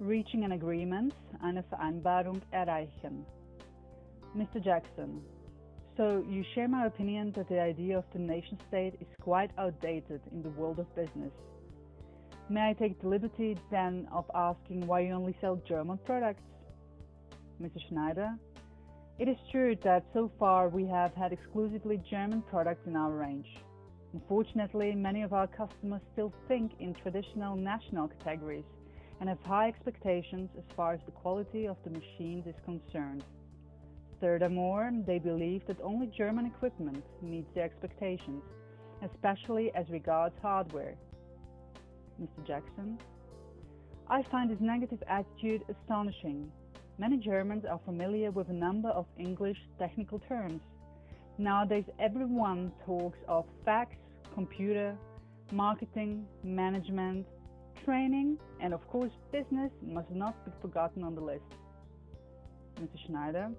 Reaching an agreement, eine Vereinbarung erreichen. Mr. Jackson, so you share my opinion that the idea of the nation-state is quite outdated in the world of business. May I take the liberty then of asking why you only sell German products? Mr. Schneider, it is true that so far we have had exclusively German products in our range. Unfortunately, many of our customers still think in traditional national categories and have high expectations as far as the quality of the machines is concerned. Furthermore, they believe that only German equipment meets their expectations, especially as regards hardware. Mr. Jackson, I find this negative attitude astonishing. Many Germans are familiar with a number of English technical terms. Nowadays, everyone talks of fax, computer, marketing, management, training, and of course business must not be forgotten on the list. Mr. Schneider,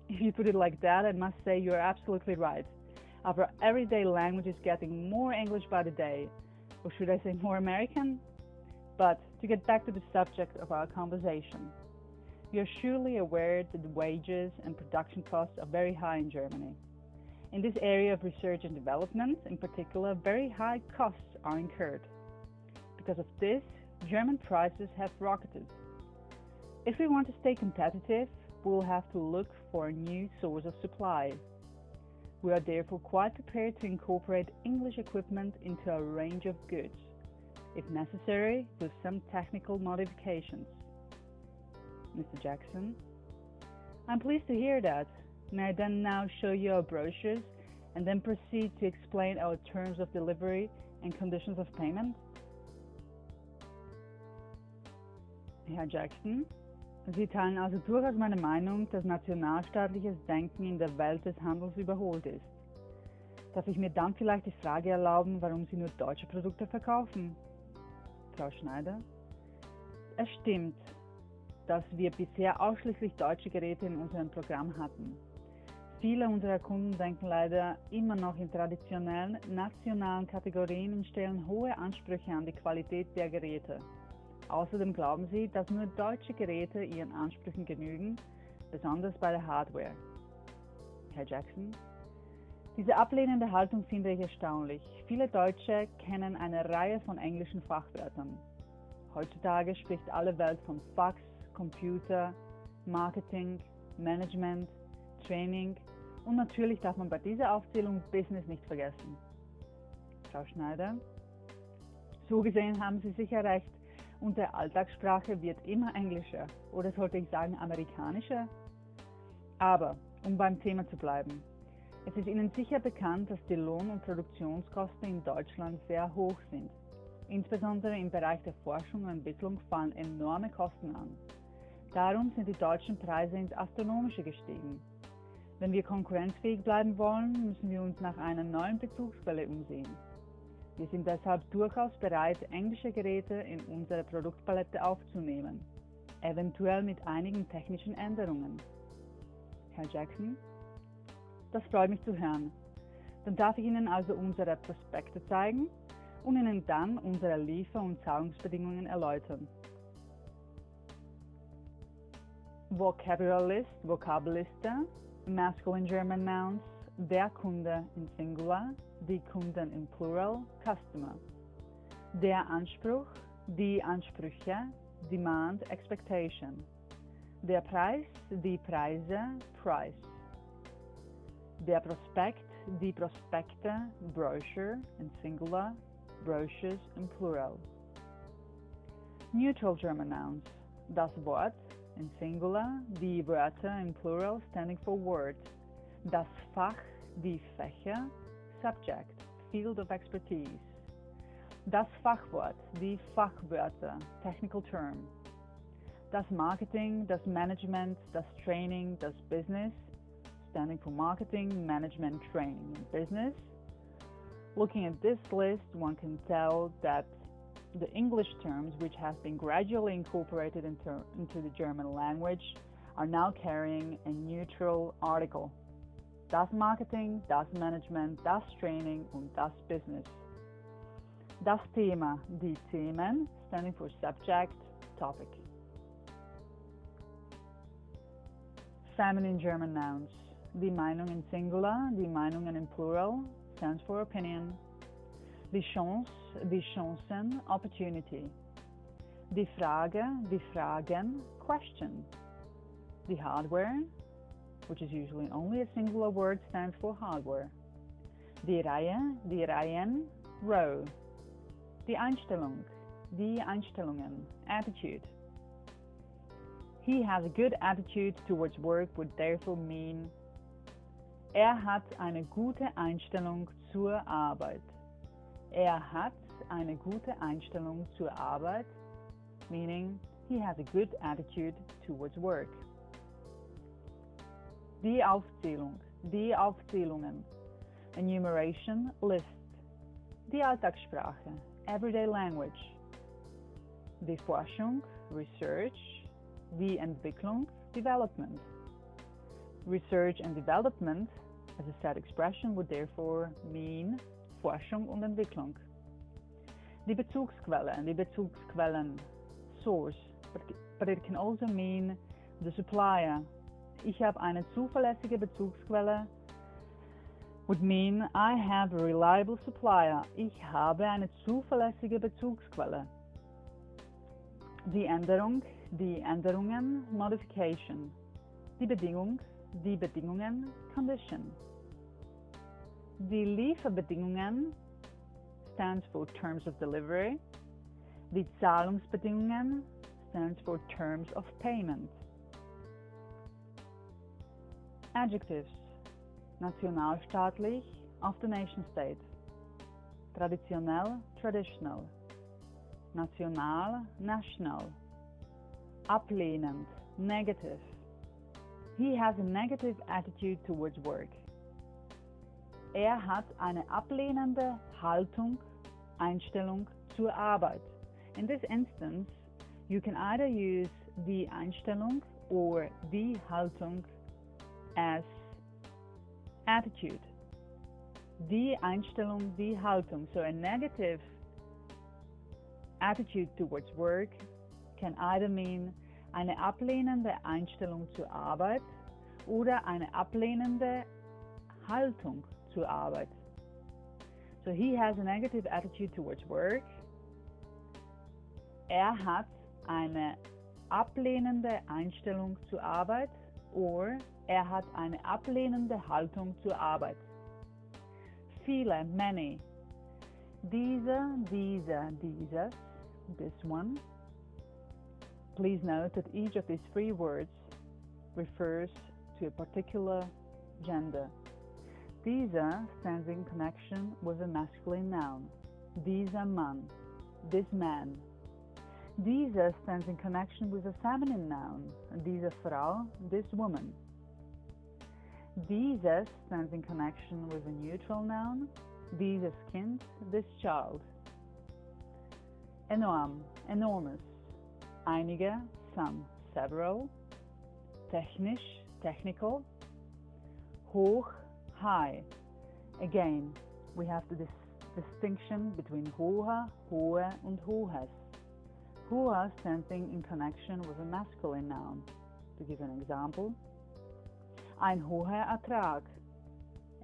if you put it like that, I must say you're absolutely right. Our everyday language is getting more English by the day, or should I say more American? But to get back to the subject of our conversation, you're surely aware that the wages and production costs are very high in Germany. In this area of research and development, in particular, very high costs are incurred. Because of this, German prices have rocketed. If we want to stay competitive, we will have to look for a new source of supply. We are therefore quite prepared to incorporate English equipment into a range of goods, if necessary, with some technical modifications. Mr. Jackson, I'm pleased to hear that. May I then now show you our brochures and then proceed to explain our terms of delivery and conditions of payment? Herr Jackson, Sie teilen also durchaus meine Meinung, dass nationalstaatliches Denken in der Welt des Handels überholt ist. Darf ich mir dann vielleicht die Frage erlauben, warum Sie nur deutsche Produkte verkaufen? Frau Schneider, es stimmt, dass wir bisher ausschließlich deutsche Geräte in unserem Programm hatten. Viele unserer Kunden denken leider immer noch in traditionellen nationalen Kategorien und stellen hohe Ansprüche an die Qualität der Geräte. Außerdem glauben sie, dass nur deutsche Geräte ihren Ansprüchen genügen, besonders bei der Hardware. Herr Jackson, diese ablehnende Haltung finde ich erstaunlich. Viele Deutsche kennen eine Reihe von englischen Fachwörtern. Heutzutage spricht alle Welt von Fax, Computer, Marketing, Management, Training und natürlich darf man bei dieser Aufzählung Business nicht vergessen. Frau Schneider, so gesehen haben Sie sicher recht. Unsere Alltagssprache wird immer englischer oder sollte ich sagen amerikanischer. Aber, um beim Thema zu bleiben, es ist Ihnen sicher bekannt, dass die Lohn- und Produktionskosten in Deutschland sehr hoch sind. Insbesondere im Bereich der Forschung und Entwicklung fallen enorme Kosten an. Darum sind die deutschen Preise ins Astronomische gestiegen. Wenn wir konkurrenzfähig bleiben wollen, müssen wir uns nach einer neuen Bezugsquelle umsehen. Wir sind deshalb durchaus bereit, englische Geräte in unsere Produktpalette aufzunehmen, eventuell mit einigen technischen Änderungen. Herr Jackson, das freut mich zu hören. Dann darf ich Ihnen also unsere Prospekte zeigen und Ihnen dann unsere Liefer- und Zahlungsbedingungen erläutern. Vocabulary List, Vokabelliste, Masculine German Nouns, der Kunde in Singular, die Kunden in Plural, Customer. Der Anspruch, die Ansprüche, Demand, Expectation. Der Preis, die Preise, Price. Der Prospekt, die Prospekte, Brochure in Singular, Brochures in Plural. Neutral German Nouns, das Wort in Singular, die Wörter in Plural standing for word. Das Fach, die Fächer, Subject, Field of Expertise. Das Fachwort, die Fachwörter, Technical Term. Das Marketing, das Management, das Training, das Business, standing for Marketing, Management, Training, and Business. Looking at this list, one can tell that the English terms, which have been gradually incorporated into the German language, are now carrying a neutral article. Das Marketing, das Management, das Training und das Business. Das Thema, die Themen, standing for Subject, topic. Feminine German nouns. Die Meinung in Singular, die Meinungen in Plural, stands for opinion. Die Chance, die Chancen, opportunity. Die Frage, die Fragen, question. The hardware, which is usually only a singular word, stands for hardware. Die Reihe, die Reihen, row. Die Einstellung, die Einstellungen, attitude. He has a good attitude towards work would therefore mean hat eine gute Einstellung zur Arbeit. Hat eine gute Einstellung zur Arbeit, meaning he has a good attitude towards work. Die Aufzählung, die Aufzählungen, enumeration, list. Die Alltagssprache, everyday language. Die Forschung, research. Die Entwicklung, development. Research and development, as a set expression, would therefore mean Forschung und Entwicklung. Die Bezugsquelle, die Bezugsquellen, source, but it can also mean the supplier. Ich habe eine zuverlässige Bezugsquelle would mean I have a reliable supplier. Ich habe eine zuverlässige Bezugsquelle. Die Änderung, die Änderungen, modification. Die Bedingung, die Bedingungen, condition. Die Lieferbedingungen stands for terms of delivery. Die Zahlungsbedingungen stands for terms of payment. Adjectives. Nationalstaatlich, of the nation state. Traditionell, traditional. National, national. Ablehnend, negative. He has a negative attitude towards work. Hat eine ablehnende Haltung, Einstellung zur Arbeit. In this instance, you can either use die Einstellung or die Haltung as attitude. Die Einstellung, die Haltung. So a negative attitude towards work can either mean eine ablehnende Einstellung zur Arbeit oder eine ablehnende Haltung zur Arbeit. So he has a negative attitude towards work. Hat eine ablehnende Einstellung zur Arbeit or hat eine ablehnende Haltung zur Arbeit. Viele, many. Diese, dieses, this one. Please note that each of these three words refers to a particular gender. Dieser stands in connection with a masculine noun. Dieser Mann, this man. Dieser stands in connection with a feminine noun. Diese Frau, this woman. Dieses stands in connection with a neutral noun. Dieses Kind, this child. Enorm, enormous. Einige, some, several. Technisch, technical. Hoch, high. Again, we have the distinction between hoher, hohe, and hohes. Hoher stands in connection with a masculine noun. To give an example, ein hoher Ertrag,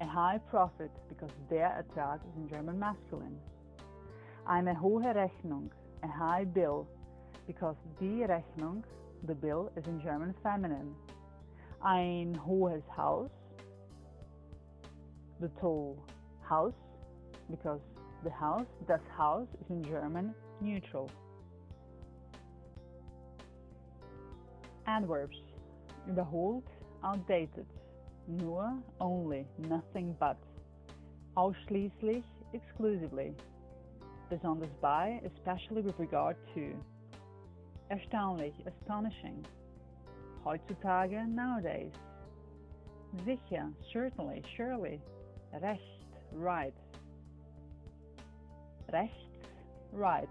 a high profit, because der Ertrag is in German masculine. Eine hohe Rechnung, a high bill, because die Rechnung, the bill, is in German feminine. Ein hohes Haus, the tall house, because the house, das Haus, is in German neutral. Adverbs. Überholt, outdated. Nur, only, nothing but. Ausschließlich, exclusively. Besonders bei, especially with regard to. Erstaunlich, astonishing. Heutzutage, nowadays. Sicher, certainly, surely. Recht, right. Rechts, right.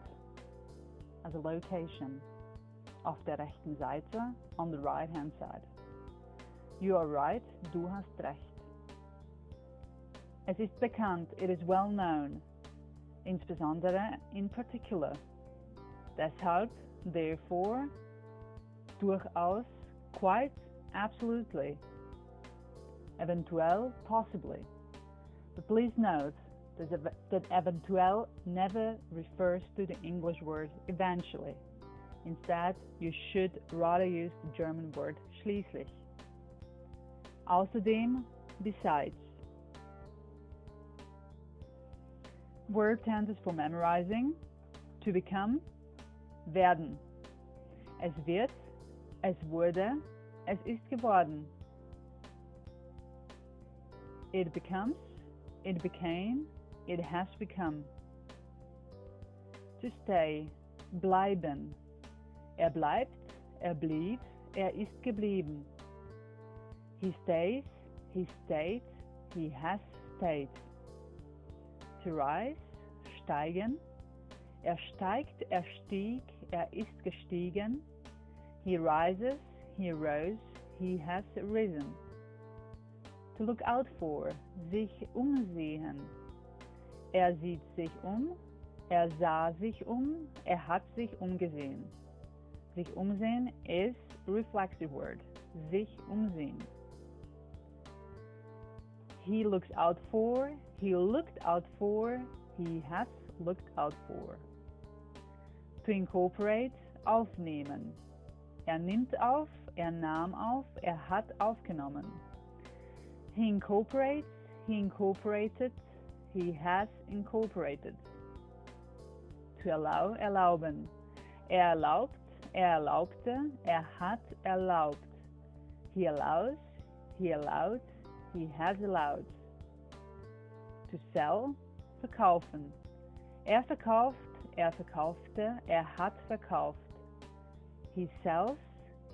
As a location. Auf der rechten Seite, on the right hand side. You are right, du hast recht. Es ist bekannt, it is well known. Insbesondere, in particular. Deshalb, therefore, durchaus, quite, absolutely, eventuell, possibly. But please note that eventuell never refers to the English word eventually. Instead, you should rather use the German word schließlich. Außerdem, besides. Verb tenses for memorizing: to become, werden. Es wird, es wurde, es ist geworden. It becomes, it became, it has become. To stay, bleiben. Er bleibt, er blieb, er ist geblieben. He stays, he stayed, he has stayed. To rise, steigen. Er steigt, er stieg, er ist gestiegen. He rises, he rose, he has risen. To look out for, sich umsehen. Er sieht sich er sah sich er hat sich umgesehen. Sich umsehen is reflexive word, sich umsehen. He looks out for, he looked out for, he has looked out for. To incorporate, aufnehmen. Er nimmt auf, er nahm auf, er hat aufgenommen. He incorporates, he incorporated, he has incorporated. To allow, erlauben. Er erlaubt, er erlaubte, er hat erlaubt. He allows, he allowed, he has allowed. To sell, verkaufen. Er verkauft, er verkaufte, er hat verkauft. He sells,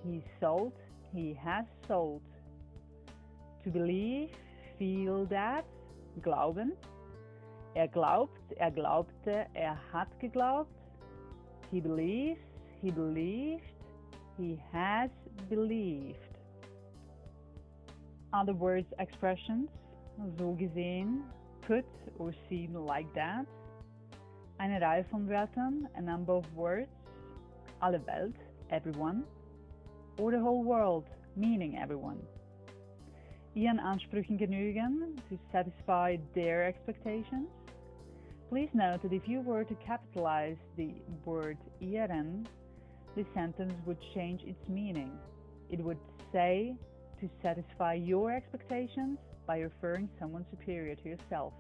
he sold, he has sold. To believe, feel that, glauben. Er glaubt, er glaubte, er hat geglaubt. He believes, he believed, he has believed. Other words, expressions, so gesehen, could or seem like that. Eine Reihe von Wörtern, a number of words, alle Welt, everyone, or the whole world, meaning everyone. Ihren Ansprüchen genügen, to satisfy their expectations. Please note that if you were to capitalize the word ihren, this sentence would change its meaning. It would say to satisfy your expectations by referring someone superior to yourself.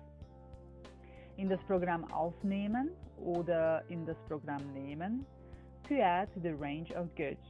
In das Programm aufnehmen oder in das Programm nehmen, to add to the range of goods.